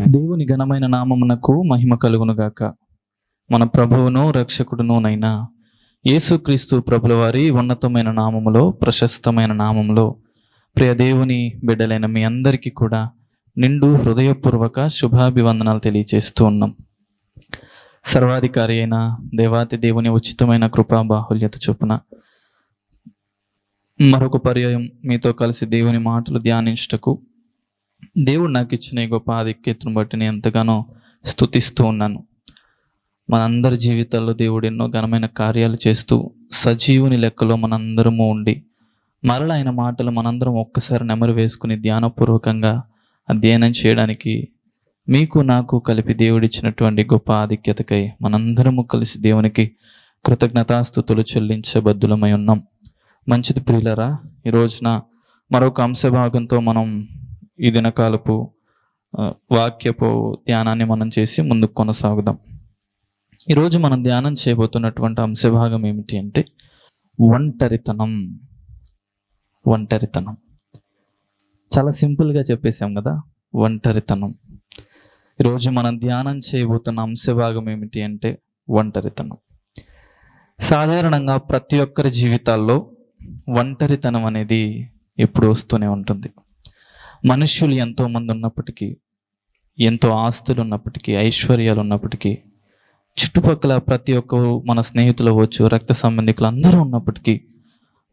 దేవుని ఘనమైన నామమునకు మహిమ కలుగునుగాక. మన ప్రభువును రక్షకుడునునైనా యేసుక్రీస్తు ప్రభుల వారి ఉన్నతమైన నామములో, ప్రశస్తమైన నామములో ప్రియ దేవుని బిడ్డలైన మీ అందరికీ కూడా నిండు హృదయపూర్వక శుభాభివందనాలు తెలియజేస్తూ ఉన్నాం. సర్వాధికారి అయిన దేవాతి దేవుని ఉచితమైన కృపా బాహుల్యత చొప్పున మరొక పర్యాయం మీతో కలిసి దేవుని మాటలు ధ్యానించుటకు దేవుడు నాకు ఇచ్చిన ఈ గొప్ప ఆధిక్యతను బట్టి నేను ఎంతగానో స్తుతిస్తూ ఉన్నాను. మనందరి జీవితాల్లో దేవుడు ఎన్నో ఘనమైన కార్యాలు చేస్తూ సజీవుని లెక్కలో మనందరము ఉండి మరల ఆయన మాటలు మనందరం ఒక్కసారి నెమరు వేసుకుని ధ్యానపూర్వకంగా అధ్యయనం చేయడానికి మీకు నాకు కలిపి దేవుడిచ్చినటువంటి గొప్ప ఆధిక్యతకై మనందరము కలిసి దేవునికి కృతజ్ఞతాస్తుతులు చెల్లించబద్దులమై ఉన్నాం. మంచిది ప్రియులరా, ఈ రోజున మరొక అంశభాగంతో మనం ఈ దినకాలపు వాక్యపు ధ్యానాన్ని మనం చేసి ముందుకు కొనసాగుదాం. ఈరోజు మనం ధ్యానం చేయబోతున్నటువంటి అంశభాగం ఏమిటి అంటే ఒంటరితనం. ఒంటరితనం చాలా సింపుల్గా చెప్పేశాం కదా, ఒంటరితనం. ఈరోజు మనం ధ్యానం చేయబోతున్న అంశభాగం ఏమిటి అంటే ఒంటరితనం. సాధారణంగా ప్రతి ఒక్కరి జీవితాల్లో ఒంటరితనం అనేది ఎప్పుడు వస్తూనే ఉంటుంది. మనుష్యులు ఎంతోమంది ఉన్నప్పటికీ, ఎంతో ఆస్తులు ఉన్నప్పటికీ, ఐశ్వర్యాలు ఉన్నప్పటికీ, చుట్టుపక్కల ప్రతి ఒక్కరు మన స్నేహితులు అవ్వచ్చు, రక్త సంబంధికులు అందరూ ఉన్నప్పటికీ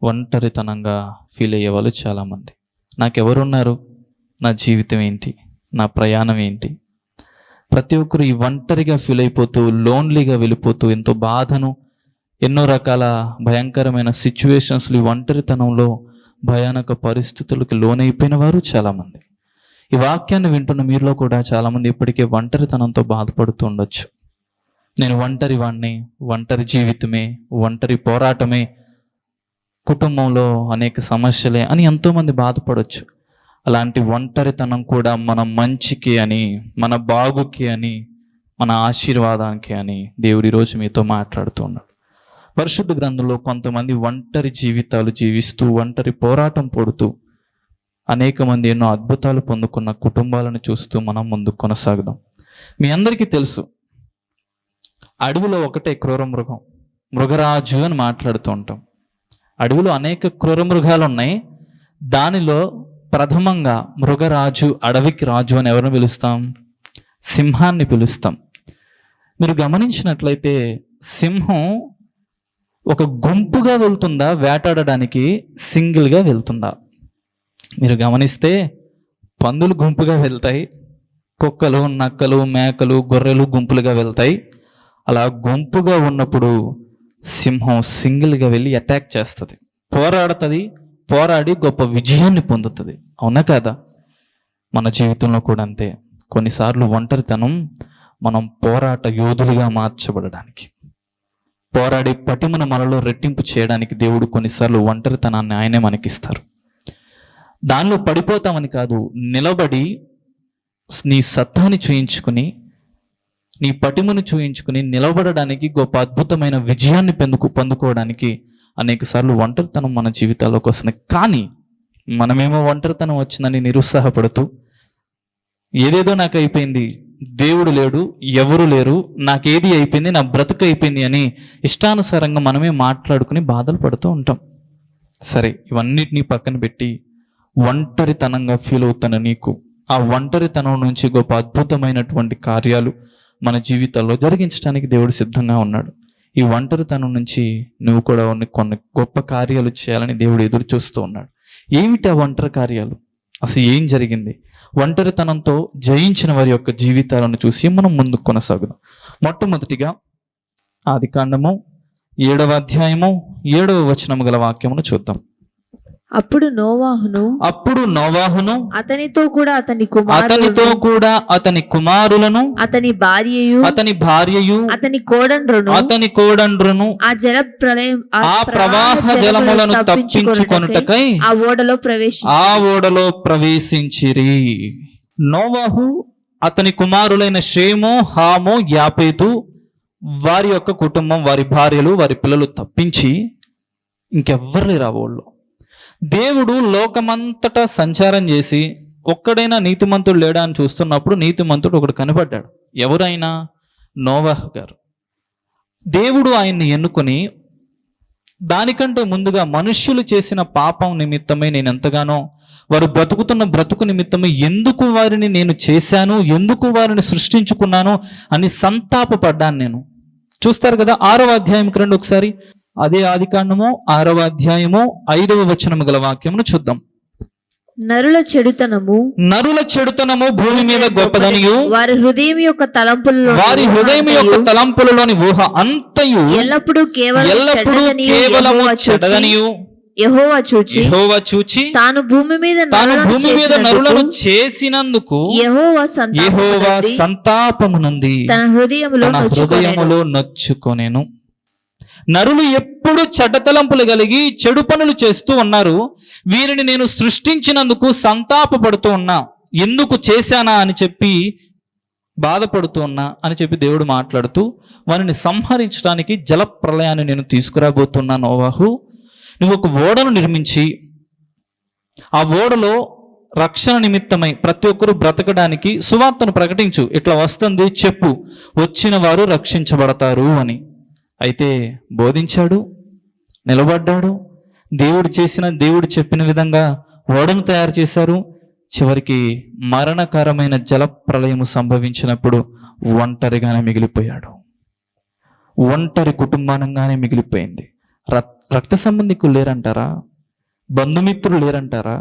ఒంటరితనంగా ఫీల్ అయ్యే వాళ్ళు చాలామంది. నాకెవరున్నారు, నా జీవితం ఏంటి, నా ప్రయాణం ఏంటి, ప్రతి ఒక్కరు ఈ ఒంటరిగా ఫీల్ అయిపోతూ లోన్లీగా వెళ్ళిపోతూ ఎంతో బాధను, ఎన్నో రకాల భయంకరమైన సిచ్యువేషన్స్లు ఈ ఒంటరితనంలో భయానక పరిస్థితులకు లోనైపోయిన వారు చాలామంది. ఈ వాక్యాన్ని వింటున్న మీరులో కూడా చాలామంది ఇప్పటికే ఒంటరితనంతో బాధపడుతూ ఉండొచ్చు. నేను ఒంటరి వాణ్ణి, ఒంటరి జీవితమే, ఒంటరి పోరాటమే, కుటుంబంలో అనేక సమస్యలే అని ఎంతోమంది బాధపడవచ్చు. అలాంటి ఒంటరితనం కూడా మన మంచికి అని, మన బాగుకి అని, మన ఆశీర్వాదానికి అని దేవుడు ఈరోజు మీతో మాట్లాడుతూ ఉన్నాడు. పరిశుద్ధ గ్రంథంలో కొంతమంది ఒంటరి జీవితాలు జీవిస్తూ ఒంటరి పోరాటం పడుతూ అనేక మంది ఎన్నో అద్భుతాలు పొందుకున్న కుటుంబాలను చూస్తూ మనం ముందుకు కొనసాగుదాం. మీ అందరికీ తెలుసు, అడవిలో ఒకటే క్రూర మృగం, మృగరాజు అని మాట్లాడుతూ ఉంటాం. అడవిలో అనేక క్రూర మృగాలు ఉన్నాయి. దానిలో ప్రథమంగా మృగరాజు, అడవికి రాజు అని ఎవరిని పిలుస్తాం? సింహాన్ని పిలుస్తాం. మీరు గమనించినట్లయితే సింహం ఒక గుంపుగా వెళ్తుందా, వేటాడడానికి సింగిల్గా వెళ్తుందా? మీరు గమనిస్తే పందులు గుంపుగా వెళ్తాయి, కుక్కలు, నక్కలు, మేకలు, గొర్రెలు గుంపులుగా వెళ్తాయి. అలా గుంపుగా ఉన్నప్పుడు సింహం సింగిల్గా వెళ్ళి అటాక్ చేస్తుంది, పోరాడుతుంది, పోరాడి గొప్ప విజయాన్ని పొందుతుంది. అవునా కాదా? మన జీవితంలో కూడా అంతే. కొన్నిసార్లు ఒంటరితనం మనం పోరాట యోధులుగా మార్చబడడానికి, పోరాడి పటిమను మనలో రెట్టింపు చేయడానికి దేవుడు కొన్నిసార్లు ఒంటరితనాన్ని ఆయనే మనకిస్తారు. దానిలో పడిపోతామని కాదు, నిలబడి నీ సత్తాని చూయించుకుని, నీ పటిమను చూయించుకుని నిలబడడానికి, గొప్ప అద్భుతమైన విజయాన్ని పొందుకోవడానికి అనేక సార్లు ఒంటరితనం మన జీవితాల్లోకి వస్తుంది. కానీ మనమేమో ఒంటరితనం వచ్చిందని నిరుత్సాహపడుతూ, ఏదేదో నాకు అయిపోయింది, దేవుడు లేడు, ఎవరు లేరు, నాకేది అయిపోయింది, నా బ్రతుకు అయిపోయింది అని ఇష్టానుసారంగా మనమే మాట్లాడుకుని బాధలు పడుతూ ఉంటాం. సరే, ఇవన్నిటినీ పక్కన పెట్టి ఒంటరితనంగా ఫీల్ అవుతున్న నీకు ఆ ఒంటరితనం నుంచి గొప్ప అద్భుతమైనటువంటి కార్యాలు మన జీవితాల్లో జరిగించడానికి దేవుడు సిద్ధంగా ఉన్నాడు. ఈ ఒంటరితనం నుంచి నువ్వు కూడా కొన్ని గొప్ప కార్యాలు చేయాలని దేవుడు ఎదురు చూస్తూ ఉన్నాడు. ఏమిటి ఆ ఒంటరి కార్యాలు? అసలు ఏం జరిగింది? ఒంటరితనంతో జయించిన వారి యొక్క జీవితాలను చూసి మనం ముందుకు కొనసాగుదాం. మొట్టమొదటిగా ఆదికాండము 7వ అధ్యాయము 7వ వచనము గల వాక్యమును చూద్దాం. అప్పుడు నోవాహును అతనితో కూడా అతని కుమారులను అతని భార్యయు అతని కోడండ్రును ఆ ప్రవాహ జలములను తప్పించుకొనుటకై ఆ ఓడలో ప్రవేశించిరి. నోవాహు, అతని కుమారులైన షేము, హాము, యాపేతు, వారి యొక్క కుటుంబం, వారి భార్యలు, వారి పిల్లలు తప్పించి ఇంకెవ్వరు లేరు ఆ ఊళ్ళో. దేవుడు లోకమంతటా సంచారం చేసి ఒక్కడైనా నీతిమంతుడు లేడా అని చూస్తున్నప్పుడు నీతిమంతుడు ఒకడు కనపడ్డాడు. ఎవరైనా? నోవాహు గారు. దేవుడు ఆయన్ని ఎన్నుకొని దానికంటే ముందుగా మనుష్యులు చేసిన పాపం నిమిత్తమై నేను ఎంతగానో, వారు బ్రతుకుతున్న బ్రతుకు నిమిత్తమై ఎందుకు వారిని నేను చేశాను, ఎందుకు వారిని సృష్టించుకున్నాను అని సంతాపపడ్డాను నేను. చూస్తారు కదా 6వ అధ్యాయంకి రండి ఒకసారి. అదే ఆదికాండము 6వ అధ్యాయము 5వ వచనము గల వాక్యమును చూద్దాం. నరుల చెడుతనము భూమి మీద గొప్పదనియు వారి హృదయం యొక్క తలంపులలోని ఊహ అంతయు ఎల్లప్పుడూ కేవలము చెడ్డదనియు యెహోవా చూచి తాను భూమి మీద నరులను చేసినందుకు యెహోవా సంతాపమునంది తన హృదయములో నొచ్చుకొనెను. నరులు ఎప్పుడు చెడ్డ తలంపులు కలిగి చెడు పనులు చేస్తూ ఉన్నారు. వీరిని నేను సృష్టించినందుకు సంతాపపడుతూ ఉన్నా, ఎందుకు చేశానా అని చెప్పి బాధపడుతూ ఉన్నా అని చెప్పి దేవుడు మాట్లాడుతూ, వారిని సంహరించడానికి జల ప్రళయాన్ని నేను తీసుకురాబోతున్నా. నోవాహు, నువ్వు ఒక ఓడను నిర్మించి ఆ ఓడలో రక్షణ నిమిత్తమై ప్రతి ఒక్కరూ బ్రతకడానికి సువార్తను ప్రకటించు. ఇట్లా వస్తుంది చెప్పు, వచ్చిన వారు రక్షించబడతారు అని. అయితే బోధించాడు, నిలబడ్డాడు. దేవుడు చెప్పిన విధంగా ఓడను తయారు చేశారు. చివరికి మరణకరమైన జల ప్రళయము సంభవించినప్పుడు ఒంటరిగానే మిగిలిపోయాడు. ఒంటరి కుటుంబానంగానే మిగిలిపోయింది. రక్త సంబంధికులు లేరంటారా? బంధుమిత్రులు లేరంటారా?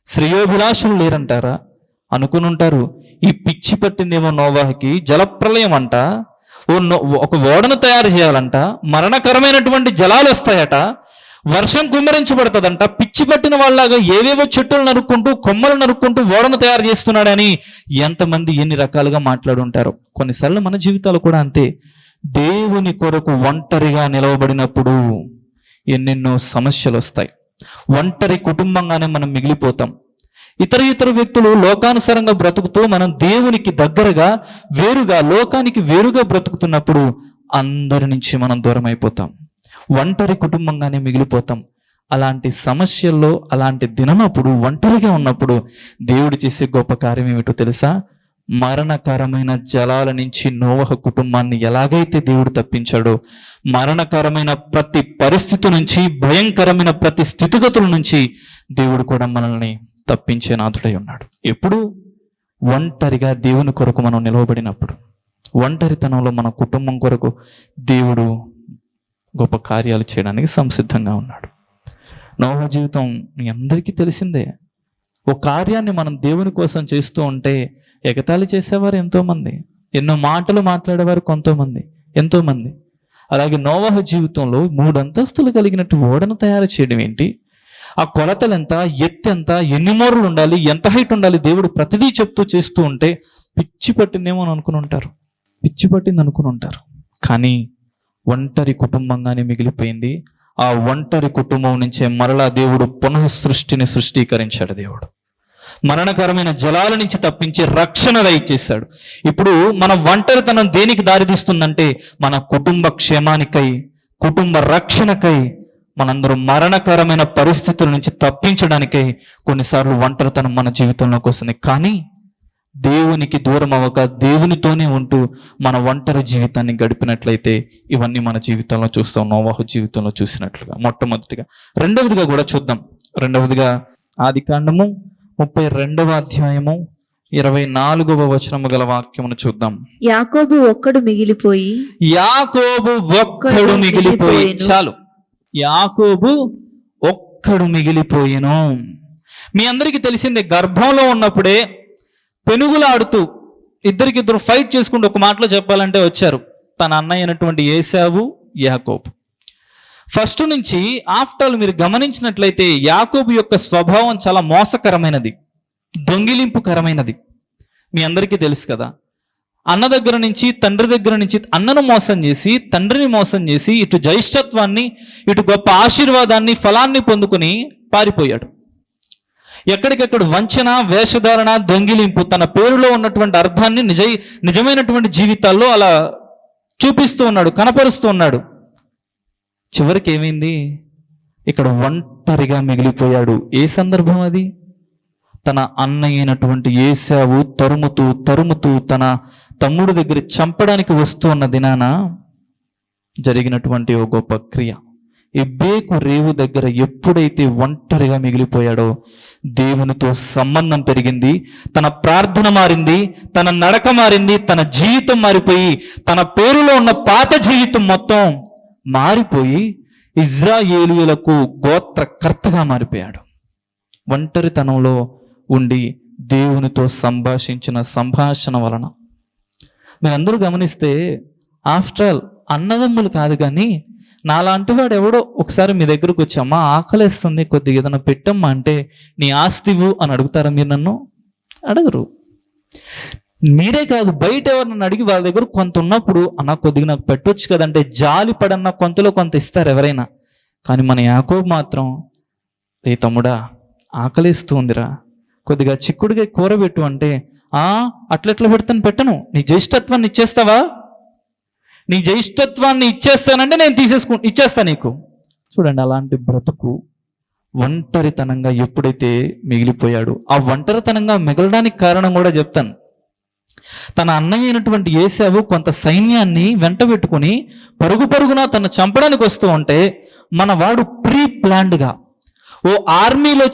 శ్రేయోభిలాషులు లేరంటారా? అనుకుని ఉంటారు. ఈ పిచ్చి పట్టిందేమో నోవాహుకి, జలప్రలయం అంట, ఒక ఓడను తయారు చేయాలంట, మరణకరమైనటువంటి జలాలు వస్తాయట, వర్షం కుమ్మరించబడుతుందంట. పిచ్చి పట్టిన వాళ్ళలాగా ఏవేవో చెట్టులు నరుక్కుంటూ కొమ్మలు నరుక్కుంటూ ఓడను తయారు చేస్తున్నాడని ఎంతమంది ఎన్ని రకాలుగా మాట్లాడుంటారు. కొన్నిసార్లు మన జీవితాలు కూడా అంతే. దేవుని కొరకు ఒంటరిగా నిలవబడినప్పుడు ఎన్నెన్నో సమస్యలు వస్తాయి. ఒంటరి కుటుంబంగానే మనం మిగిలిపోతాం. ఇతర వ్యక్తులు లోకానుసారంగా బ్రతుకుతూ మనం దేవునికి దగ్గరగా వేరుగా, లోకానికి వేరుగా బ్రతుకుతున్నప్పుడు అందరి నుంచి మనం దూరం అయిపోతాం. ఒంటరి కుటుంబంగానే మిగిలిపోతాం. అలాంటి సమస్యల్లో, అలాంటి దినమప్పుడు, ఒంటరిగా ఉన్నప్పుడు దేవుడు చేసే గొప్ప కార్యం ఏమిటో తెలుసా? మరణకరమైన జలాల నుంచి నోవహు కుటుంబాన్ని ఎలాగైతే దేవుడు తప్పించాడో, మరణకరమైన ప్రతి పరిస్థితి నుంచి, భయంకరమైన ప్రతి స్థితిగతుల నుంచి దేవుడు కూడా మనల్ని తప్పించే నాథుడై ఉన్నాడు. ఎప్పుడు? ఒంటరిగా దేవుని కొరకు మనం నిలవబడినప్పుడు, ఒంటరితనంలో మన కుటుంబం కొరకు దేవుడు గొప్ప కార్యాలు చేయడానికి సంసిద్ధంగా ఉన్నాడు. నోవహు జీవితం మీ అందరికీ తెలిసిందే. ఒక కార్యాన్ని మనం దేవుని కోసం చేస్తూ ఉంటే ఎగతాళి చేసేవారు ఎంతోమంది, ఎన్నో మాటలు మాట్లాడేవారు ఎంతోమంది. అలాగే నోవహు జీవితంలో 3 అంతస్తులు కలిగినట్టు ఓడను తయారు చేయడం ఏంటి? ఆ కొలతలు ఎంత, ఎత్తు ఎంత, ఎన్ని మూరలు ఉండాలి, ఎంత హైట్ ఉండాలి, దేవుడు ప్రతిదీ చెప్తూ చేస్తూ ఉంటే పిచ్చి పట్టిందేమో అని అనుకుని ఉంటారు. కానీ ఒంటరి కుటుంబంగానే మిగిలిపోయింది. ఆ ఒంటరి కుటుంబం నుంచే మరలా దేవుడు పునః సృష్టీకరించాడు. దేవుడు మరణకరమైన జలాల నుంచి తప్పించి రక్షణ దయచేశాడు. ఇప్పుడు మన ఒంటరితనం దేనికి దారితీస్తుందంటే, మన కుటుంబ క్షేమానికై, కుటుంబ రక్షణకై, మనందరూ మరణకరమైన పరిస్థితుల నుంచి తప్పించడానికై కొన్నిసార్లు ఒంటరితనం మన జీవితంలోకి వస్తుంది. కానీ దేవునికి దూరం అవ్వక దేవునితోనే ఉంటూ మన ఒంటరి జీవితాన్ని గడిపినట్లయితే ఇవన్నీ మన జీవితంలో చూస్తాం, నోవాహు జీవితంలో చూసినట్లుగా. మొట్టమొదటిగా. రెండవదిగా కూడా చూద్దాం. రెండవదిగా ఆదికాండము 32వ అధ్యాయము 24వ వచనము గల వాక్యమును చూద్దాం. యాకోబు ఒక్కడు మిగిలిపోయి చాలు. యాకోబు ఒక్కడు మిగిలిపోయెను. మీ అందరికీ తెలిసిందే, గర్భంలో ఉన్నప్పుడే పెనుగులాడుతూ ఇద్దరికిద్దరు ఫైట్ చేసుకుంటూ, ఒక మాటలో చెప్పాలంటే వచ్చారు తన అన్నయ్య అయినటువంటి ఏశావు, యాకోబు. ఫస్ట్ నుంచి ఆఫ్టర్ మీరు గమనించినట్లయితే యాకోబు యొక్క స్వభావం చాలా మోసకరమైనది, దొంగిలింపుకరమైనది. మీ అందరికీ తెలుసు కదా. అన్న దగ్గర నుంచి, తండ్రి దగ్గర నుంచి అన్నను మోసం చేసి, తండ్రిని మోసం చేసి, ఇటు జ్యేష్ఠత్వాన్ని, ఇటు గొప్ప ఆశీర్వాదాన్ని, ఫలాన్ని పొందుకుని పారిపోయాడు. ఎక్కడికెక్కడ వంచన, వేషధారణ, దొంగిలింపు, తన పేరులో ఉన్నటువంటి అర్థాన్ని నిజమైనటువంటి జీవితాల్లో అలా చూపిస్తూ ఉన్నాడు, కనపరుస్తూ ఉన్నాడు. చివరికి ఏమైంది? ఇక్కడ ఒంటరిగా మిగిలిపోయాడు. ఏ సందర్భం అది? తన అన్న అయినటువంటి ఏశావు తరుముతూ తన తమ్ముడు దగ్గర చంపడానికి వస్తూ ఉన్న దినాన జరిగినటువంటి ఒక గొప్ప క్రియ. ఎబ్బేకు రేవు దగ్గర ఎప్పుడైతే ఒంటరిగా మిగిలిపోయాడో దేవునితో సంబంధం పెరిగింది, తన ప్రార్థన మారింది, తన నడక మారింది, తన జీవితం మారిపోయి తన పేరులో ఉన్న పాత జీవితం మొత్తం మారిపోయి ఇజ్రాయేలీయులకు గోత్రకర్తగా మారిపోయాడు. ఒంటరితనంలో ఉండి దేవునితో సంభాషించిన సంభాషణ వలన. మీరందరూ గమనిస్తే ఆఫ్టర్ ఆల్ అన్నదమ్ములు కాదు కానీ నాలాంటి వాడు ఎవడో ఒకసారి మీ దగ్గరకు వచ్చి అమ్మా ఆకలేస్తుంది కొద్దిగా ఏదైనా పెట్టమ్మా అంటే నీ ఆస్తివు అని అడుగుతారా? మీరు నన్ను అడగరు. మీరే కాదు, బయట ఎవరినన్ను అడిగి వాళ్ళ దగ్గర కొంత ఉన్నప్పుడు అన్న కొద్దిగా నాకు పెట్టొచ్చు కదంటే జాలి పడన్న కొంతలో కొంత ఇస్తారు ఎవరైనా. కానీ మన యాకోబు మాత్రం, రే తమ్ముడా ఆకలిస్తుందిరా కొద్దిగా చిక్కుడుగా కూర పెట్టు అంటే అట్లెట్లా పెట్టను, నీ జ్యేష్ఠత్వాన్ని ఇచ్చేస్తావా? నీ జ్యేష్ఠత్వాన్ని ఇచ్చేస్తానంటే నేను ఇచ్చేస్తా నీకు. చూడండి, అలాంటి బ్రతుకు ఒంటరితనంగా ఎప్పుడైతే మిగిలిపోయాడు, ఆ ఒంటరితనంగా మిగలడానికి కారణం కూడా చెప్తాను. తన అన్నయ్య అయినటువంటి ఏశావు కొంత సైన్యాన్ని వెంట పెట్టుకుని పరుగున తను చంపడానికి వస్తూ ఉంటే మన వాడు ప్రీ ప్లాన్డ్గా ఓ ఆర్మీలో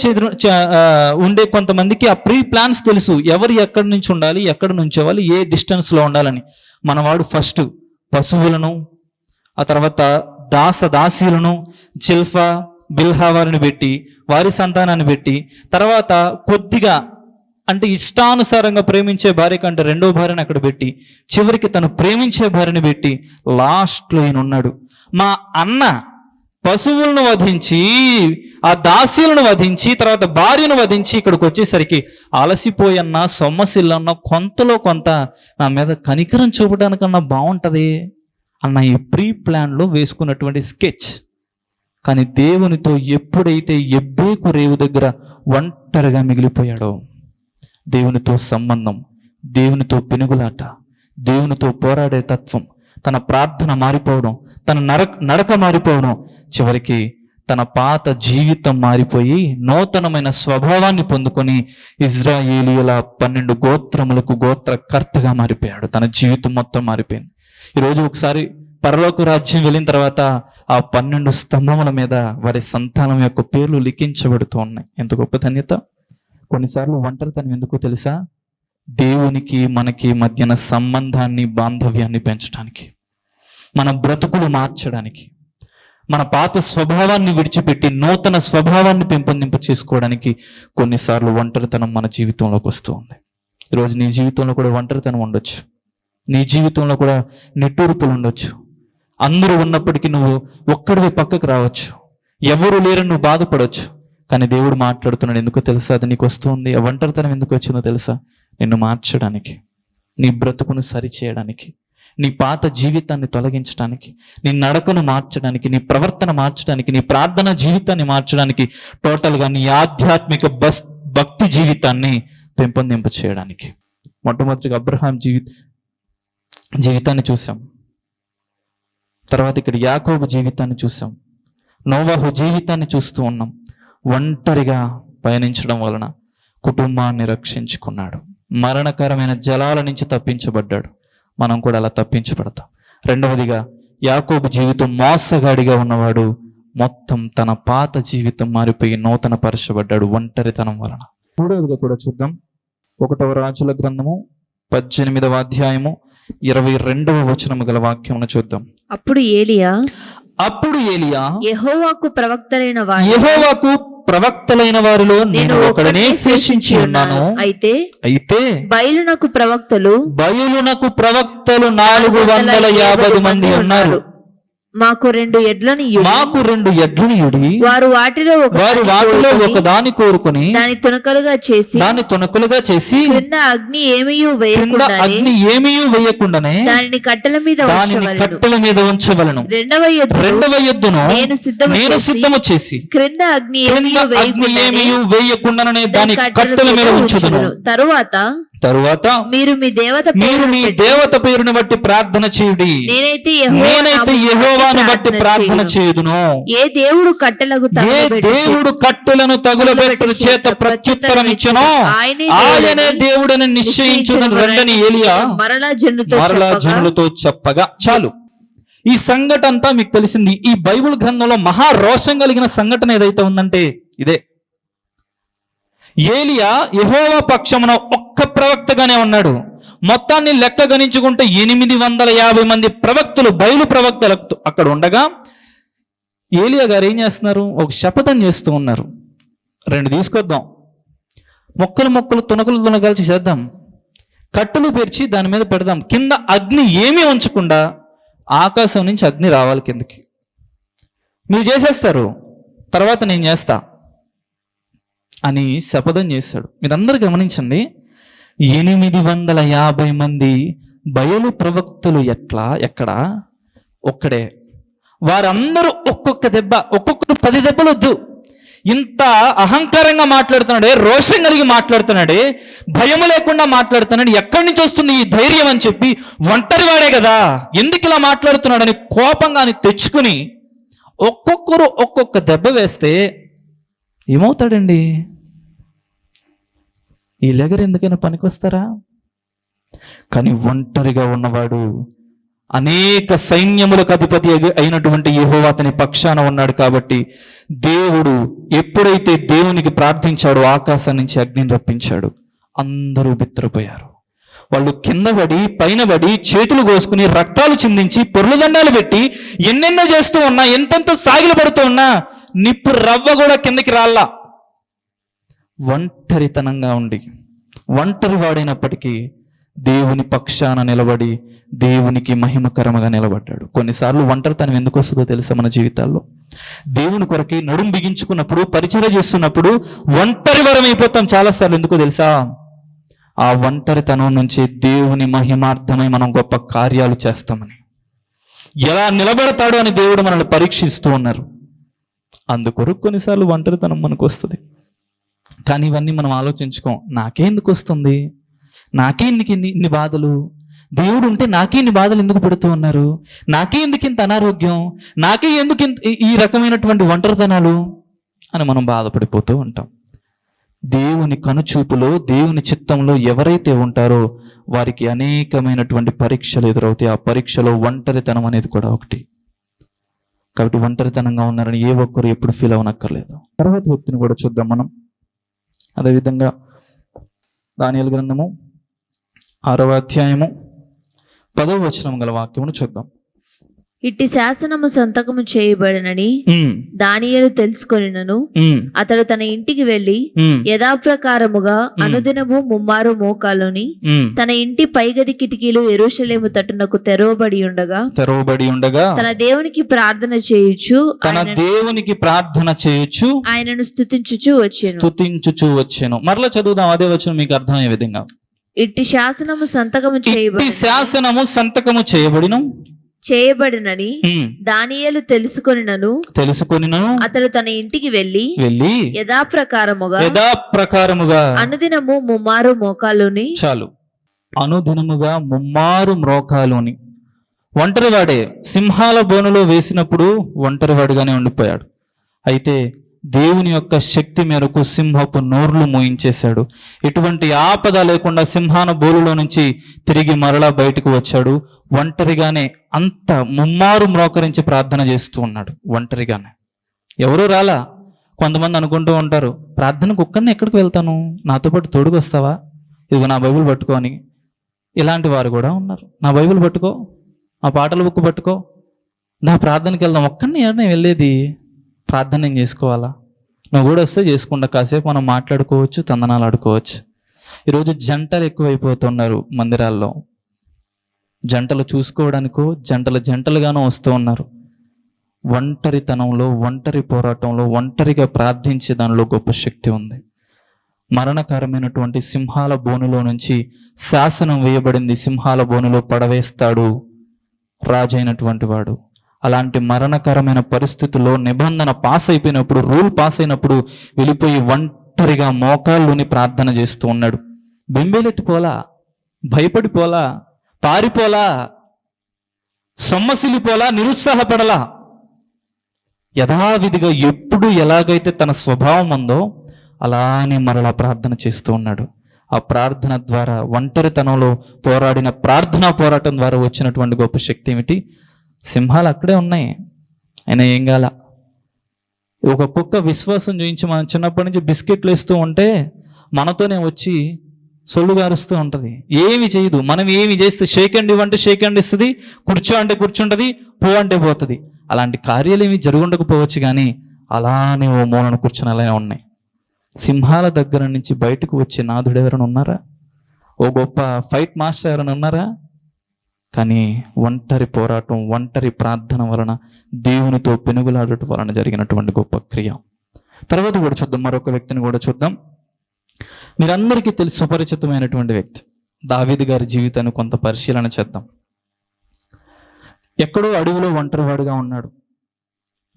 ఉండే కొంతమందికి ఆ ప్రీ ప్లాన్స్ తెలుసు, ఎవరు ఎక్కడి నుంచి ఉండాలి, ఎక్కడ నుంచోవాలి, ఏ డిస్టెన్స్లో ఉండాలని. మనవాడు ఫస్ట్ పశువులను, ఆ తర్వాత దాసీలను, జిల్ఫా బిల్హా వారిని పెట్టి, వారి సంతానాన్ని పెట్టి, తర్వాత కొద్దిగా అంటే ఇష్టానుసారంగా ప్రేమించే భార్య కంటే రెండో భార్యను అక్కడ పెట్టి, చివరికి తను ప్రేమించే భార్యని పెట్టి లాస్ట్లో ఈయన ఉన్నాడు. మా అన్న పశువులను వధించి, ఆ దాసీలను వధించి, తర్వాత భార్యను వధించి ఇక్కడికి వచ్చేసరికి అలసిపోయన్నా సొమ్మసిల్లన్నా కొంతలో కొంత నా మీద కనికరం చూపడానికన్నా బాగుంటుంది అన్న ఈ ప్రీ ప్లాన్లో వేసుకున్నటువంటి స్కెచ్. కానీ దేవునితో ఎప్పుడైతే ఎబ్బేకు రేవు దగ్గర ఒంటరిగా మిగిలిపోయాడో, దేవునితో సంబంధం, దేవునితో పెనుగులాట, దేవునితో పోరాడే తత్వం, తన ప్రార్థన మారిపోవడం, తన నడక మారిపోవడం, చివరికి తన పాత జీవితం మారిపోయి నూతనమైన స్వభావాన్ని పొందుకొని ఇజ్రాయేలీయుల 12 గోత్రములకు గోత్రకర్తగా మారిపోయాడు. తన జీవితం మొత్తం మారిపోయింది. ఈరోజు ఒకసారి పరలోక రాజ్యం వెళ్ళిన తర్వాత ఆ 12 స్తంభముల మీద వారి సంతానం యొక్క పేర్లు లిఖించబడుతూ ఉన్నాయి. ఎంత గొప్ప ధన్యత! కొన్నిసార్లు ఒంటరితనం ఎందుకో తెలుసా? దేవునికి మనకి మధ్యన సంబంధాన్ని, బాంధవ్యాన్ని పెంచడానికి, మన బ్రతుకులు మార్చడానికి, మన పాత స్వభావాన్ని విడిచిపెట్టి నూతన స్వభావాన్ని పెంపొందింప చేసుకోవడానికి కొన్నిసార్లు ఒంటరితనం మన జీవితంలోకి వస్తూ ఉంది. ఈరోజు నీ జీవితంలో కూడా ఒంటరితనం ఉండొచ్చు, నీ జీవితంలో కూడా నిట్టూర్పులు ఉండొచ్చు. అందరూ ఉన్నప్పటికీ నువ్వు ఒక్కడివి పక్కకు రావచ్చు, ఎవరు లేరని నువ్వు బాధపడవచ్చు. కానీ దేవుడు మాట్లాడుతున్నాడు. ఎందుకో తెలుసా? అది నీకు వస్తుంది. ఆ ఒంటరితనం ఎందుకు వచ్చిందో తెలుసా? నిన్ను మార్చడానికి, నీ బ్రతుకును సరిచేయడానికి, నీ పాత జీవితాన్ని తొలగించడానికి, నీ నడకను మార్చడానికి, నీ ప్రవర్తన మార్చడానికి, నీ ప్రార్థన జీవితాన్ని మార్చడానికి, టోటల్గా నీ ఆధ్యాత్మిక భక్తి జీవితాన్ని పెంపొందింప చేయడానికి. మొట్టమొదటిగా అబ్రహాం జీవితాన్ని చూసాం, తర్వాత ఇక్కడ యాకోబు జీవితాన్ని చూసాం, నోవాహు జీవితాన్ని చూస్తూ ఉన్నాం. ఒంటరిగా పయనించడం వలన కుటుంబాన్ని రక్షించుకున్నాడు, మరణకరమైన జలాల నుంచి తప్పించబడ్డాడు. మనం కూడా అలా తప్పించబడతాం. రెండవదిగా యాకోబు జీవితం మోసగాడిగా ఉన్నవాడు మొత్తం తన పాత జీవితం మారిపోయి నూతన పరచబడ్డాడు ఒంటరితనం వలన. మూడవదిగా కూడా చూద్దాం. 1వ రాజుల గ్రంథము 18వ అధ్యాయము 22వ వచనము గల వాక్యమును చూద్దాం. అప్పుడు ఏలియా యెహోవాకు ప్రవక్తలైన వారిలో నేను ఒకడనే శేషించి ఉన్నాను. అయితే బయలునకు ప్రవక్తలు 450 మంది ఉన్నారు. మాకు 2 ఎడ్లని ఇడి వారు వాటిలో ఒక దాని కోరుకుని దాని తునకలుగా చేసి క్రింద అగ్ని ఏమీయూ వేయకుండానే దానిని కట్టెల మీద ఉంచవలెను. రెండవ ఎద్దును నేను సిద్ధము చేసి క్రింద అగ్ని ఏమీయూ వేయకుండానే దాని కట్టెల మీద ఉంచుదును. తరువాత మీరు మీ దేవత పేరుని బట్టి ప్రార్థన చేయుడి. నేనైతే యెహోవాను బట్టి ప్రార్థన చేయుదును. ఏ దేవుడు కట్టెలను తగులబెట్టు చేత ప్రత్యుత్తరం ఇచ్చునో ఆయనే దేవుడని నిశ్చయించును రండని ఏలియా మరలా జనులతో చెప్పగా. చాలు, ఈ సంఘటన అంతా మీకు తెలిసింది. ఈ బైబిల్ గ్రంథంలో మహా రోషం కలిగిన సంఘటన ఏదైతే ఉందంటే ఇదే. ఏలియా యెహోవా పక్షమున ఒక్క ప్రవక్తగానే ఉన్నాడు. మొత్తాన్ని లెక్క గణించుకుంటే 850 మంది ప్రవక్తలు, బయలు ప్రవక్తలు అక్కడ ఉండగా ఏలియా గారు ఏం చేస్తున్నారు? ఒక శపథం చేస్తూ ఉన్నారు. 2 తీసుకొద్దాం, మొక్కలు తునకలు చేద్దాం, కట్టెలు పేర్చి దాని మీద పెడదాం, కింద అగ్ని ఏమీ ఉంచకుండా ఆకాశం నుంచి అగ్ని రావాలి కిందకి. మీరు చేసేస్తారు, తర్వాత నేను చేస్తా అని శపథం చేస్తాడు. మీరందరూ గమనించండి, 850 మంది బయలు ప్రవక్తలు ఎక్కడ? ఒక్కడే. వారందరూ ఒక్కొక్క దెబ్బ, ఒక్కొక్కరు 10 దెబ్బలు వద్దు. ఇంత అహంకారంగా మాట్లాడుతున్నాడే, రోషం కలిగి మాట్లాడుతున్నాడే, భయము లేకుండా మాట్లాడుతున్నాడు. ఎక్కడి నుంచి వస్తుంది ఈ ధైర్యం అని చెప్పి, ఒంటరి వాడే కదా, ఎందుకు ఇలా మాట్లాడుతున్నాడని కోపంగాని తెచ్చుకుని ఒక్కొక్కరు ఒక్కొక్క దెబ్బ వేస్తే ఏమవుతాడండి? ఈ లెగర్ ఎందుకైనా పనికొస్తారా? కానీ ఒంటరిగా ఉన్నవాడు, అనేక సైన్యములకు అధిపతి అయినటువంటి యెహోవా అతని పక్షాన ఉన్నాడు కాబట్టి దేవుడు ఎప్పుడైతే దేవునికి ప్రార్థించాడో ఆకాశం నుంచి అగ్నిని రప్పించాడు. అందరూ బిత్తరపోయారు. వాళ్ళు కింద పడి పైన పడి చేతులు కోసుకుని రక్తాలు చిందించి పొర్లుదండాలు పెట్టి ఎన్నెన్నో చేస్తూ ఉన్నా, ఎంతెంతో సాగిలు పడుతూ ఉన్నా నిప్పు రవ్వ కూడా కిందకి రాల్లా. ఒంటరితనంగా ఉండి, ఒంటరి వాడైనప్పటికీ దేవుని పక్షాన నిలబడి దేవునికి మహిమకరముగా నిలబడ్డాడు. కొన్నిసార్లు ఒంటరితనం ఎందుకు వస్తుందో తెలుసా? మన జీవితాల్లో దేవుని కొరకి నడుం బిగించుకున్నప్పుడు, పరిచర్య చేస్తున్నప్పుడు ఒంటరి వరం అయిపోతాం చాలాసార్లు. ఎందుకో తెలుసా? ఆ ఒంటరితనం నుంచి దేవుని మహిమార్థమై మనం గొప్ప కార్యాలు చేస్తామని, ఎలా నిలబడతాడో అని దేవుడు మనల్ని పరీక్షిస్తూ ఉన్నారు. అందుకొరకు కొన్నిసార్లు ఒంటరితనం మనకు వస్తుంది. కానీ ఇవన్నీ మనం ఆలోచించుకోం. నాకే ఎందుకు వస్తుంది? నాకే ఎందుకు ఇన్ని బాధలు? దేవుడు ఉంటే నాకే ఇన్ని బాధలు ఎందుకు పెడుతూ ఉన్నారు? నాకే ఎందుకు ఇంత అనారోగ్యం? నాకే ఎందుకు ఈ రకమైనటువంటి ఒంటరితనాలు అని మనం బాధపడిపోతూ ఉంటాం. దేవుని కనుచూపులో, దేవుని చిత్తంలో ఎవరైతే ఉంటారో వారికి అనేకమైనటువంటి పరీక్షలు ఎదురవుతాయి. ఆ పరీక్షలో ఒంటరితనం అనేది కూడా ఒకటి. కాబట్టి ఒంటరితనంగా ఉన్నారని ఏ ఒక్కరు ఎప్పుడు ఫీల్ అవనక్కర్లేదు. తర్వాత వ్యక్తిని కూడా చూద్దాం మనం. అదేవిధంగా దానియేలు గ్రంథము 6వ అధ్యాయము 10వ వచనం గల వాక్యమును చూద్దాం. ఇట్టి శాసనము సంతకము చేయబడినని దానియేలు తెలుసుకొనినను అతడు తన ఇంటికి వెళ్లి యథాప్రకారముగా అనుదినము 3 మోకాలుని తన ఇంటి పైగది కిటికీలు యెరూషలేము తట్టునకు తెరవబడి ఉండగా తన దేవునికి ప్రార్థన చేయుచు ఆయనను స్తుతించుచు వచ్చెను. మరలా చదువుదాం అదే వచనం మీకు అర్థమయ్యే విధంగా. ఇట్టి శాసనము సంతకము చేయబడినని దానియేలు తెలుసుకొనినను అతడు తన ఇంటికి వెళ్లి యథాప్రకారముగా అనుదినము 3 మోకాలుని. చాలు, అనుదినముగా 3 మోకాలుని. ఒంటరివాడే. సింహాల బోనులో వేసినప్పుడు ఒంటరివాడిగానే ఉండిపోయాడు. అయితే దేవుని యొక్క శక్తి మేరకు సింహపు నోర్లు మూయించేశాడు. ఎటువంటి ఆపద లేకుండా సింహాన బోలులో నుంచి తిరిగి మరలా బయటకు వచ్చాడు. ఒంటరిగానే అంత 3 మ్రోకరించి ప్రార్థన చేస్తూ ఉన్నాడు. ఒంటరిగానే, ఎవరూ రాలా. కొంతమంది అనుకుంటూ ఉంటారు, ప్రార్థనకు ఒక్కడిని ఎక్కడికి వెళ్తాను, నాతో పాటు తోడుకు వస్తావా, ఇదిగో నా బైబిల్ పట్టుకో అని. ఇలాంటి వారు కూడా ఉన్నారు. నా బైబిల్ పట్టుకో, నా పాటల బుక్ పట్టుకో, నా ప్రార్థనకి వెళ్దాం. ఒక్కడిని ఎవరిని వెళ్ళేది? ప్రార్థన నేను చేసుకోవాలా? నువ్వు కూడా వస్తే చేసుకుంటా, కాసేపు మనం మాట్లాడుకోవచ్చు, తందనాలు ఆడుకోవచ్చు. ఈరోజు జంటలు ఎక్కువైపోతున్నారు మందిరాల్లో. జంటలు చూసుకోవడానికో జంటలుగానో వస్తూ ఉన్నారు. ఒంటరితనంలో, ఒంటరి పోరాటంలో, ఒంటరిగా ప్రార్థించే దానిలో గొప్ప శక్తి ఉంది. మరణకరమైనటువంటి సింహాల బోనులో నుంచి శాసనం వేయబడింది. సింహాల బోనులో పడవేస్తాడు రాజైనటువంటి వాడు. అలాంటి మరణకరమైన పరిస్థితుల్లో నిబంధన పాస్ అయిపోయినప్పుడు, రూల్ పాస్ అయినప్పుడు వెళ్ళిపోయి ఒంటరిగా మోకాళ్ళుని ప్రార్థన చేస్తూ ఉన్నాడు. బెంబేలెత్తిపోలా, భయపడిపోలా, పారిపోలా, సొమ్మసిల్లిపోలా, నిరుత్సాహపడలా. యథావిధిగా ఎప్పుడు ఎలాగైతే తన స్వభావం ఉందో అలానే మరలా ప్రార్థన చేస్తూ ఉన్నాడు. ఆ ప్రార్థన ద్వారా, ఒంటరితనంలో పోరాడిన ప్రార్థనా పోరాటం ద్వారా వచ్చినటువంటి గొప్ప శక్తి ఏమిటి? సింహాలు అక్కడే ఉన్నాయి, ఆయన ఏం గాల. ఒక కుక్క విశ్వాసం చూపించి మనం చిన్నప్పటి నుంచి బిస్కెట్లు వేస్తూ ఉంటే మనతోనే వచ్చి సొల్లు గారుస్తూ ఉంటుంది, ఏమి చేయదు. మనం ఏమి చేస్తే షేక్ హ్యాండ్ ఇవ్వంటే షేక్ హ్యాండ్ ఇస్తుంది, కూర్చో అంటే కూర్చుంటుంది, పో అంటే పోతుంది. అలాంటి కార్యాలు ఏమి జరుగుండకపోవచ్చు, కానీ అలానే ఓ మూలన కూర్చొని అలానే ఉన్నాయి. సింహాల దగ్గర నుంచి బయటకు వచ్చే నాథుడు ఎవరైనా ఉన్నారా? ఓ గొప్ప ఫైట్ మాస్టర్ ఎవరైనా ఉన్నారా? కానీ ఒంటరి పోరాటం, ఒంటరి ప్రార్థన వలన, దేవునితో పెనుగులాడటం వలన జరిగినటువంటి గొప్ప క్రియ. తర్వాత కూడా చూద్దాం, మరొక వ్యక్తిని కూడా చూద్దాం. మీరందరికీ తెలిసి సుపరిచితమైనటువంటి వ్యక్తి దావీదు గారి జీవితాన్ని కొంత పరిశీలన చేద్దాం. ఎక్కడో అడవిలో ఒంటరివాడుగా ఉన్నాడు.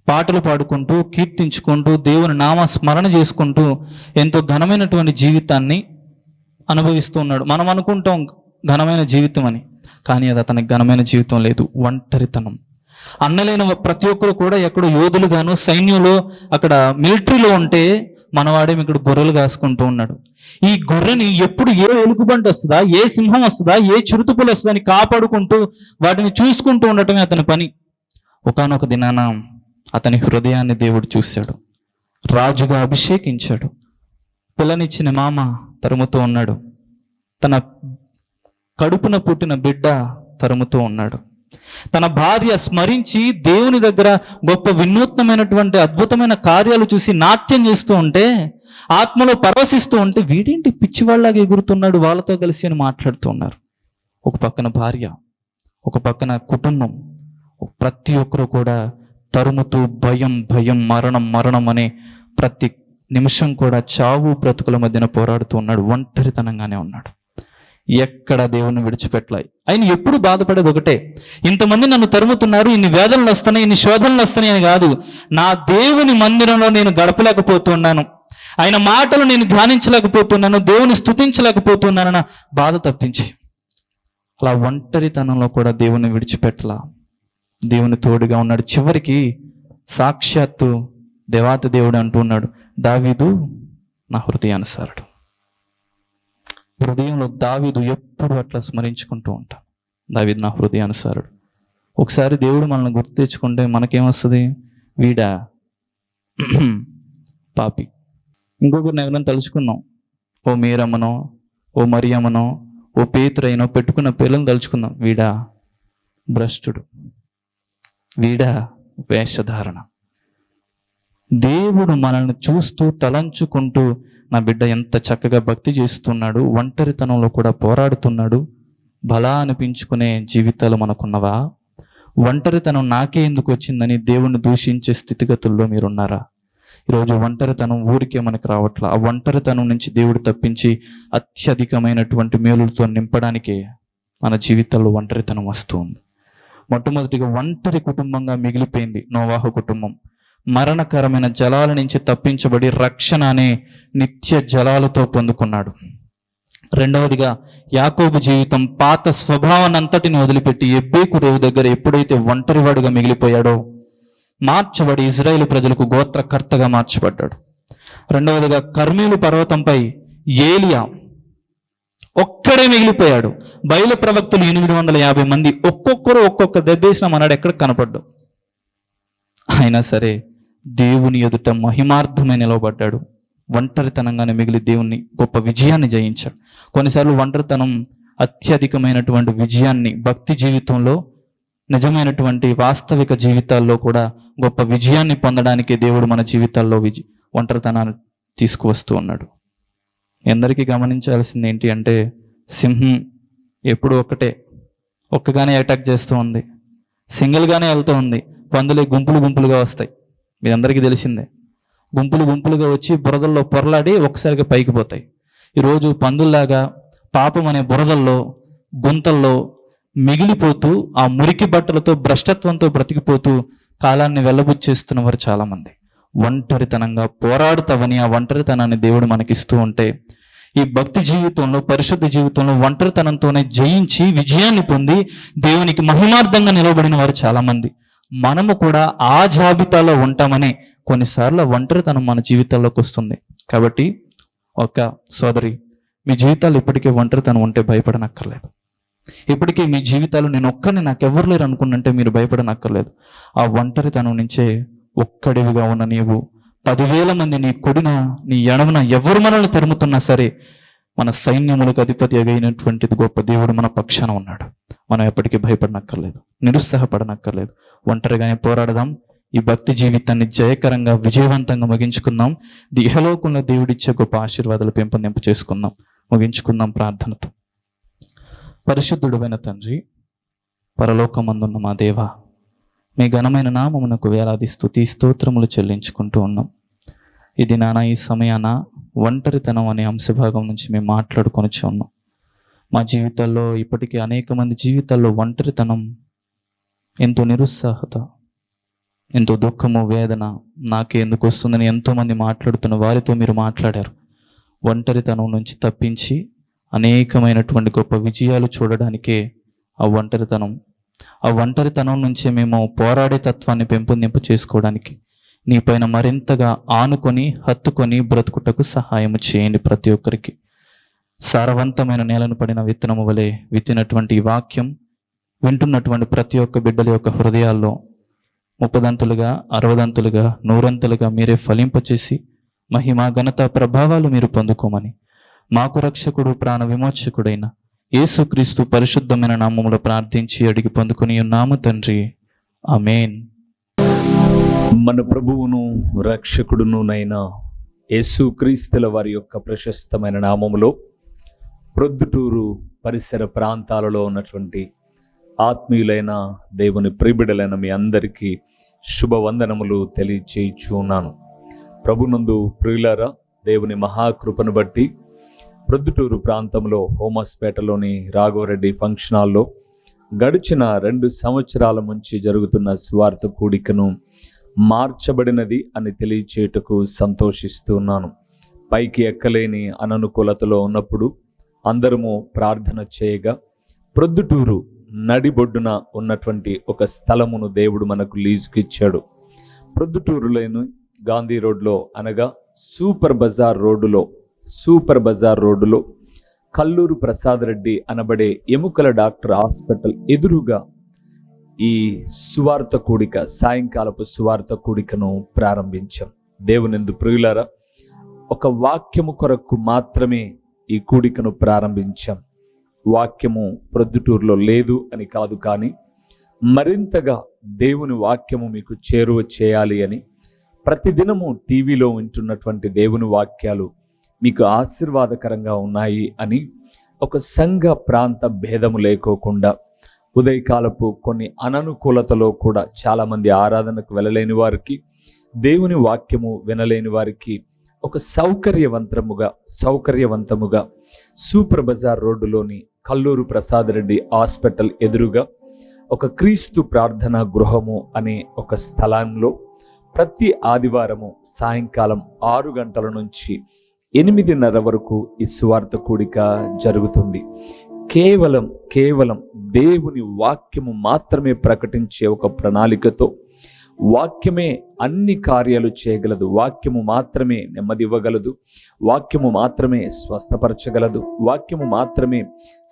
పాటలు పాడుకుంటూ, కీర్తించుకుంటూ, దేవుని నామ స్మరణ చేసుకుంటూ ఎంతో ఘనమైనటువంటి జీవితాన్ని అనుభవిస్తూ ఉన్నాడు. మనం అనుకుంటాం ఘనమైన జీవితం అని, కానీ అది అతనికి ఘనమైన జీవితం లేదు. ఒంటరితనం. అన్నలైన ప్రతి ఒక్కరు కూడా ఎక్కడో యోధులుగాను, సైన్యంలో, అక్కడ మిలిటరీలో ఉంటే మనవాడే ఇక్కడ గొర్రెలు కాసుకుంటూ ఉన్నాడు. ఈ గొర్రెని ఎప్పుడు ఏ ఎలుగుబంటి వస్తుందా, ఏ సింహం వస్తుందా, ఏ చిరుతుపులు వస్తుందా అని కాపాడుకుంటూ వాటిని చూసుకుంటూ ఉండటమే అతని పని. ఒకానొక దినాన అతని హృదయాన్ని దేవుడు చూశాడు, రాజుగా అభిషేకించాడు. పిల్లనిచ్చిన మామ తరుముతూ ఉన్నాడు, తన కడుపున పుట్టిన బిడ్డ తరుముతూ ఉన్నాడు. తన భార్య స్మరించి దేవుని దగ్గర గొప్ప వినూత్నమైనటువంటి అద్భుతమైన కార్యాలు చూసి నాట్యం చేస్తూ ఉంటే, ఆత్మలో పరవశిస్తూ ఉంటే, వీడేంటి పిచ్చివాళ్ళగా ఎగురుతున్నాడు వాళ్ళతో కలిసి అని మాట్లాడుతూ ఉన్నారు. ఒక పక్కన భార్య, ఒక పక్కన కుటుంబం, ప్రతి ఒక్కరు కూడా తరుముతూ భయం భయం, మరణం మరణం అనే ప్రతి నిమిషం కూడా చావు బ్రతుకుల మధ్యన పోరాడుతూ ఉన్నాడు. ఒంటరితనంగానే ఉన్నాడు. ఎక్కడ దేవుణ్ణి విడిచిపెట్టలే. ఆయన ఎప్పుడు బాధపడేది ఒకటే, ఇంతమంది నన్ను తరుముతున్నారు, ఇన్ని వేదనలు వస్తున్నాయి, ఇన్ని శోధనలు వస్తున్నాయి అని కాదు, నా దేవుని మందిరంలో నేను గడపలేకపోతున్నాను, ఆయన మాటలు నేను ధ్యానించలేకపోతున్నాను, దేవుని స్తుతించలేకపోతున్నానన్న బాధ తప్పించి. అలా ఒంటరితనంలో కూడా దేవుని విడిచిపెట్టలా, దేవుని తోడుగా ఉన్నాడు. చివరికి సాక్షాత్తు దేవాతి దేవుడు అంటున్నాడు, దావీదు నా హృదయానుసారుడు. హృదయంలో దావీదు ఎప్పుడు అట్లా స్మరించుకుంటూ ఉంటాం, దావీదు నా హృదయానుసారుడు. ఒకసారి దేవుడు మనల్ని గుర్తు తెచ్చుకుంటే మనకేమొస్తుంది? వీడా పాపి. ఇంకొకరిని ఎవరైనా తలుచుకున్నాం, ఓ మీరమ్మనో, ఓ మరియమ్మనో, ఓ పేతురైనో పెట్టుకున్న పిల్లల్ని తలుచుకుందాం, వీడా భ్రష్టుడు, వీడా వేషధారణ. దేవుడు మనల్ని చూస్తూ తలంచుకుంటూ, నా బిడ్డ ఎంత చక్కగా భక్తి చేస్తున్నాడు, ఒంటరితనంలో కూడా పోరాడుతున్నాడు, బలా అనిపించుకునే జీవితాలు మనకున్నవా? ఒంటరితనం నాకే ఎందుకు వచ్చిందని దేవుణ్ణి దూషించే స్థితిగతుల్లో మీరున్నారా? ఈరోజు ఒంటరితనం ఊరికే మనకు రావట్లా. ఆ ఒంటరితనం నుంచి దేవుడు తప్పించి అత్యధికమైనటువంటి మేలులతో నింపడానికే మన జీవితాల్లో ఒంటరితనం వస్తుంది. మొట్టమొదటిగా ఒంటరి కుటుంబంగా మిగిలిపోయింది నోవాహు కుటుంబం. మరణకరమైన జలాల నుంచి తప్పించబడి రక్షణ అనే నిత్య జలాలతో పొందుకున్నాడు. రెండవదిగా యాకోబు జీవితం పాత స్వభావాన్ని అంతటిని వదిలిపెట్టి ఎబ్బేకు రేవు దగ్గర ఎప్పుడైతే ఒంటరివాడుగా మిగిలిపోయాడో మార్చబడి ఇజ్రాయేలు ప్రజలకు గోత్రకర్తగా మార్చబడ్డాడు. రెండవదిగా కర్మేలు పర్వతంపై ఏలియా ఒక్కడే మిగిలిపోయాడు. బయలు ప్రవక్తలు 850 మంది, ఒక్కొక్కరు ఒక్కొక్క దెబ్బేసిన మనాడు ఎక్కడ కనపడ్డు. అయినా సరే దేవుని ఎదుట మహిమార్థమై నిలవబడ్డాడు. ఒంటరితనంగానే మిగిలి దేవుని గొప్ప విజయాన్ని జయించాడు. కొన్నిసార్లు ఒంటరితనం అత్యధికమైనటువంటి విజయాన్ని భక్తి జీవితంలో, నిజమైనటువంటి వాస్తవిక జీవితాల్లో కూడా గొప్ప విజయాన్ని పొందడానికి దేవుడు మన జీవితాల్లో ఒంటరితనాన్ని తీసుకువస్తూ ఉన్నాడు. ఎందరికీ గమనించాల్సింది ఏంటి అంటే, సింహం ఎప్పుడు ఒక్కగానే అటాక్ చేస్తూ ఉంది, సింగిల్గానే వెళ్తూ ఉంది. పందులే గుంపులు గుంపులుగా వస్తాయి, మీ అందరికీ తెలిసిందే. గుంపులు గుంపులుగా వచ్చి బురదల్లో పొరలాడి ఒక్కసారిగా పైకి పోతాయి. ఈరోజు పందుల్లాగా పాపం అనే బురదల్లో, గుంతల్లో మిగిలిపోతూ, ఆ మురికి బట్టలతో భ్రష్టత్వంతో బ్రతికిపోతూ కాలాన్ని వెళ్ళబుచ్చేస్తున్నవారు చాలామంది. ఒంటరితనంగా పోరాడుతావని ఆ ఒంటరితనాన్ని దేవుడు మనకిస్తూ ఉంటే, ఈ భక్తి జీవితంలో, పరిశుద్ధ జీవితంలో ఒంటరితనంతోనే జయించి విజయాన్ని పొంది దేవునికి మహిమార్థంగా నిలబడిన వారు చాలా మంది. మనము కూడా ఆ జాబితాలో ఉంటామని కొన్నిసార్లు ఒంటరితనం మన జీవితాల్లోకి వస్తుంది. కాబట్టి ఒక సోదరి, మీ జీవితాలు ఇప్పటికే ఒంటరితనం ఉంటే భయపడనక్కర్లేదు. ఇప్పటికీ మీ జీవితాలు నేను ఒక్కడిని, నాకెవ్వరు లేరు అనుకున్నంటే మీరు భయపడనక్కర్లేదు. ఆ ఒంటరితనం నుంచే ఒక్కడివిగా ఉన్న నీవు 10,000 మంది నీ కుడిన నీ ఎడమన ఎవరు మనల్ని తరుముతున్నా సరే, మన సైన్యములకు అధిపతి అయినటువంటిది గొప్ప దేవుడు మన పక్షాన ఉన్నాడు. మనం ఎప్పటికీ భయపడనక్కర్లేదు, నిరుత్సాహపడనక్కర్లేదు. ఒంటరిగానే పోరాడదాం. ఈ భక్తి జీవితాన్ని జయకరంగా, విజయవంతంగా ముగించుకుందాం. ఇహలోకంలో దేవుడిచ్చే గొప్ప ఆశీర్వాదాలు పెంపొందింప చేసుకుందాం. ముగించుకుందాం ప్రార్థనతో. పరిశుద్ధుడైన తండ్రి, పరలోకమందున్న మా దేవా, మీ ఘనమైన నామమునకు వేలాది స్తుతి స్తోత్రములు చెల్లించుకుంటూ ఉన్నాం. ఇది నానా ఈ సమయాన ఒంటరితనం అనే అంశభాగం నుంచి మేము మాట్లాడుకొనిచ్చి ఉన్నాం. మా జీవితాల్లో ఇప్పటికీ అనేక మంది జీవితాల్లో ఒంటరితనం, ఎంతో నిరుత్సాహత, ఎంతో దుఃఖము, వేదన నాకే ఎందుకు వస్తుందని ఎంతోమంది మాట్లాడుతున్న వారితో మీరు మాట్లాడారు. ఒంటరితనం నుంచి తప్పించి అనేకమైనటువంటి గొప్ప విజయాలు చూడడానికే ఆ ఒంటరితనం నుంచే మేము పోరాడే తత్వాన్ని పెంపొందింపు చేసుకోవడానికి నీపైన మరింతగా ఆనుకొని హత్తుకొని బ్రతుకుటకు సహాయం చేయండి. ప్రతి ఒక్కరికి సారవంతమైన నేలను పడిన విత్తనము వలె విత్తినటువంటి ఈ వాక్యం వింటున్నటువంటి ప్రతి ఒక్క బిడ్డల యొక్క హృదయాల్లో 30 60 100 మీరే ఫలింపచేసి మహిమ, ఘనత, ప్రభావాలు మీరు పొందుకోమని మాకు రక్షకుడు, ప్రాణ విమోచకుడైన యేసుక్రీస్తు పరిశుద్ధమైన నామములో ప్రార్థించి అడిగి పొందుకొని ఉన్నాము తండ్రి. ఆమేన్. మన ప్రభువును రక్షకుడునునైన యేసుక్రీస్తుల వారి యొక్క ప్రశస్తమైన నామములో ప్రొద్దుటూరు పరిసర ప్రాంతాలలో ఉన్నటువంటి ఆత్మీయులైన దేవుని ప్రియబిడ్డలైన మీ అందరికీ శుభవందనములు తెలియచేయుచున్నాను. ప్రభునందు ప్రియులారా, దేవుని మహాకృపను బట్టి ప్రొద్దుటూరు ప్రాంతంలో హోమస్పేటలోని రాఘవరెడ్డి ఫంక్షన్ హాల్లో గడిచిన 2 సంవత్సరాల నుంచి జరుగుతున్న స్వార్థ కూడికను మార్చబడినది అని తెలియచేయుటకు సంతోషిస్తున్నాను. పైకి ఎక్కలేని అననుకూలతలో ఉన్నప్పుడు అందరము ప్రార్థన చేయగా ప్రొద్దుటూరు నడిబొడ్డున ఉన్నటువంటి ఒక స్థలమును దేవుడు మనకు లీజుకిచ్చాడు. ప్రొద్దుటూరులోని గాంధీ రోడ్లో, అనగా సూపర్ బజార్ రోడ్డులో కల్లూరు ప్రసాద్ రెడ్డి అనబడే ఎముకల డాక్టర్ హాస్పిటల్ ఎదురుగా ఈ సువార్త కూడిక, సాయంకాలపు సువార్త కూడికను ప్రారంభించాం. దేవునిందు ప్రియులారా, ఒక వాక్యము కొరకు మాత్రమే ఈ కూడికను ప్రారంభించాం. వాక్యము ప్రొద్దుటూరులో లేదు అని కాదు, కానీ మరింతగా దేవుని వాక్యము మీకు చేరువ చేయాలి అని, ప్రతిదినము టీవీలో వింటున్నటువంటి దేవుని వాక్యాలు మీకు ఆశీర్వాదకరంగా ఉన్నాయి అని, ఒక సంఘ ప్రాంత భేదము లేకోకుండా ఉదయకాలపు కొన్ని అననుకూలతలో కూడా చాలామంది ఆరాధనకు వెళ్ళలేని వారికి, దేవుని వాక్యము వినలేని వారికి ఒక సౌకర్యవంతముగా సూపర్ బజార్ రోడ్డులోని కల్లూరు ప్రసాద్ రెడ్డి హాస్పిటల్ ఎదురుగా ఒక క్రీస్తు ప్రార్థనా గృహము అనే ఒక స్థలంలో ప్రతి ఆదివారము సాయంకాలం 6 గంటల నుంచి 8:30 వరకు ఈ సువార్త కూడిక జరుగుతుంది. కేవలం దేవుని వాక్యము మాత్రమే ప్రకటించే ఒక ప్రణాళికతో, వాక్యమే అన్ని కార్యాలు చేయగలదు, వాక్యము మాత్రమే నెమ్మది ఇవ్వగలదు, వాక్యము మాత్రమే స్వస్థపరచగలదు, వాక్యము మాత్రమే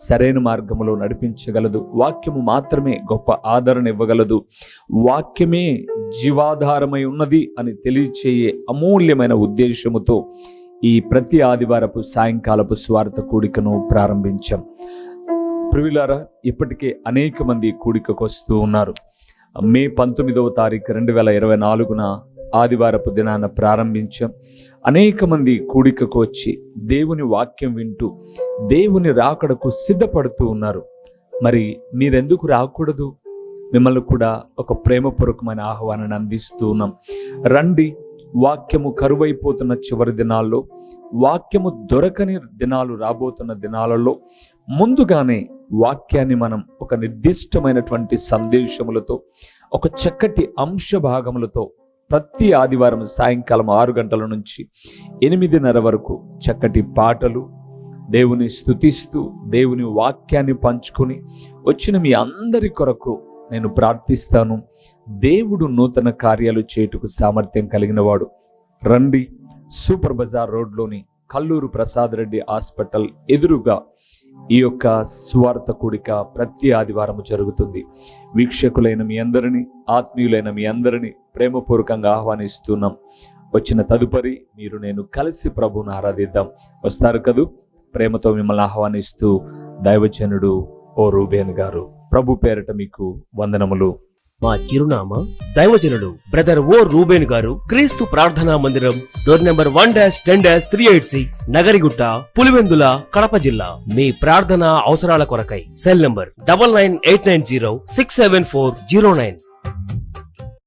సరైన మార్గములో నడిపించగలదు, వాక్యము మాత్రమే గొప్ప ఆదరణ ఇవ్వగలదు, వాక్యమే జీవాధారమై ఉన్నది అని తెలియచేయే అమూల్యమైన ఉద్దేశముతో ఈ ప్రతి ఆదివారపు సాయంకాలపు స్వార్థ కూడికను ప్రారంభించాం. ప్రియులారా, ఇప్పటికే అనేక మంది కూడికకు వస్తూ ఉన్నారు. మే 19వ తారీఖు 2024 ఆదివారపు దినాన ప్రారంభించాం. అనేక మంది కూడికకు వచ్చి దేవుని వాక్యం వింటూ దేవుని రాకడకు సిద్ధపడుతూ ఉన్నారు. మరి మీరెందుకు రాకూడదు? మిమ్మల్ని కూడా ఒక ప్రేమపూర్వకమైన ఆహ్వానాన్ని అందిస్తూ ఉన్నాం. రండి. వాక్యము కరువైపోతున్న చివరి దినాల్లో, వాక్యము దొరకని దినాలు రాబోతున్న దినాలలో ముందుగానే వాక్యాన్ని మనం ఒక నిర్దిష్టమైనటువంటి సందేశములతో, ఒక చక్కటి అంశ భాగములతో ప్రతి ఆదివారం సాయంకాలం 6 గంటల నుంచి 8:30 వరకు చక్కటి పాటలు, దేవుని స్తుతిస్తూ దేవుని వాక్యాన్ని పంచుకొని వచ్చిన మీ అందరి కొరకు నేను ప్రార్థిస్తాను. దేవుడు నూతన కార్యాలు చేయుటకు సామర్థ్యం కలిగిన వాడు. రండి, సూపర్ బజార్ రోడ్లోని కల్లూరు ప్రసాద్ రెడ్డి హాస్పిటల్ ఎదురుగా ఈ యొక్క సువార్త కూడిక ప్రతి ఆదివారం జరుగుతుంది. వీక్షకులైన మీ అందరినీ, ఆత్మీయులైన మీ అందరినీ ప్రేమపూర్వకంగా ఆహ్వానిస్తున్నాం. వచ్చిన తదుపరి మీరు నేను కలిసి ప్రభువును ఆరాధిద్దాం. వస్తారు కదూ? ప్రేమతో మిమ్మల్ని ఆహ్వానిస్తూ దైవజనుడు ఓ రూబేన్ గారు. ప్రభు పేరట మీకు వందనములు. మా చిరునామా దైవజనుడు బ్రదర్ ఓ రూబేన్ గారు, క్రీస్తు ప్రార్థనా మందిరం, డోర్ నెంబర్ 1-10-386, నగరిగుట్ట, పులివెందుల, కడప జిల్లా. మీ ప్రార్థనా అవసరాల కొరకై సెల్ నంబర్ 9989067409.